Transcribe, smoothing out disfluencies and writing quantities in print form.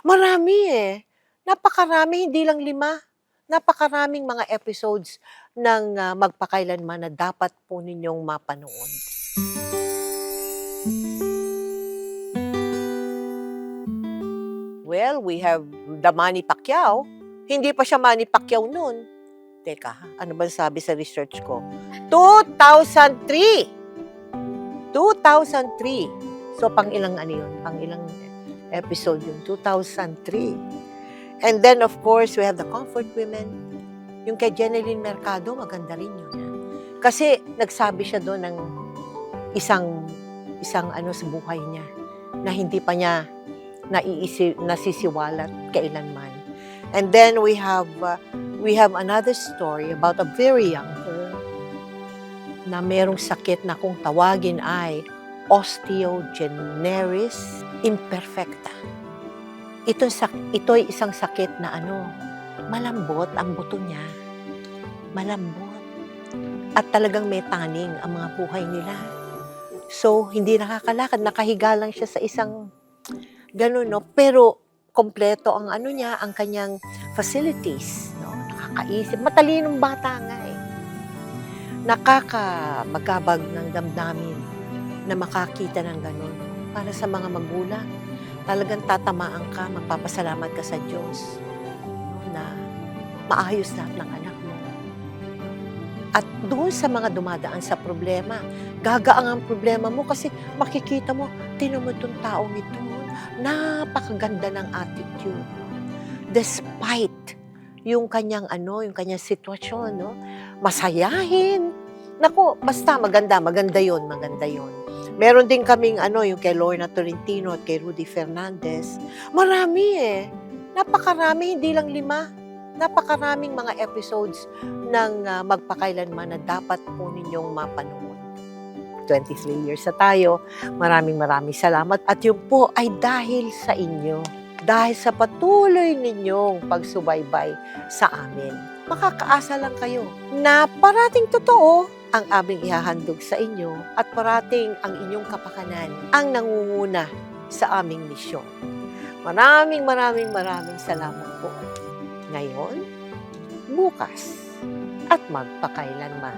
Marami, eh. Napakarami, hindi lang 5. Napakaraming mga episodes ng, Magpakailanman na dapat po ninyong mapanood. Well, we have the Manny Pacquiao. Hindi pa siya Manny Pacquiao no'n. Teka, ano bang sabi sa research ko? 2003! 2003. So, pang-ilang ano yun? Pang-ilang episode yun? 2003. And then, of course, we have the Comfort Women. Yung kay Jeneline Mercado, maganda rin yun. Kasi, nagsabi siya doon ng isang ano sa buhay niya na hindi pa niya nasisiwalat kailanman. And then, we have another story about a very young girl na merong sakit na kung tawagin ay osteogenesis imperfecta. Ito'y isang sakit na malambot ang buto niya. Malambot. At talagang may taning ang mga buhay nila. So, hindi nakakalakad. Nakahiga lang siya sa isang ganun, no? Pero, kompleto ang niya, ang kanyang facilities. No? Nakakaisip. Matalinong bata nga eh. Nakakabagabag ng damdamin na makakita ng ganun. Para sa mga magulang, talagang tatamaan ka, magpapasalamat ka sa Diyos na maayos lahat ng anak mo. At doon sa mga dumadaan sa problema, gagaang ang problema mo kasi makikita mo, tinan mo itong taong ito, napakaganda ng attitude. Despite yung kanyang sitwasyon, no? Masayahin. Naku, basta maganda yun. Meron din kaming yung kay Lorna Tolentino at kay Rudy Fernandez. Marami eh. Napakarami, hindi lang 5. Napakaraming mga episodes ng Magpakailanman na dapat po ninyong mapanood. 23 years na tayo. Maraming salamat. At yun po ay dahil sa inyo. Dahil sa patuloy ninyong pagsubaybay sa amin. Makakaasa lang kayo na parating totoo ang aming ihahandog sa inyo at parating ang inyong kapakanan ang nangunguna sa aming misyon. Maraming salamat po. Ngayon, bukas, at magpakailanman.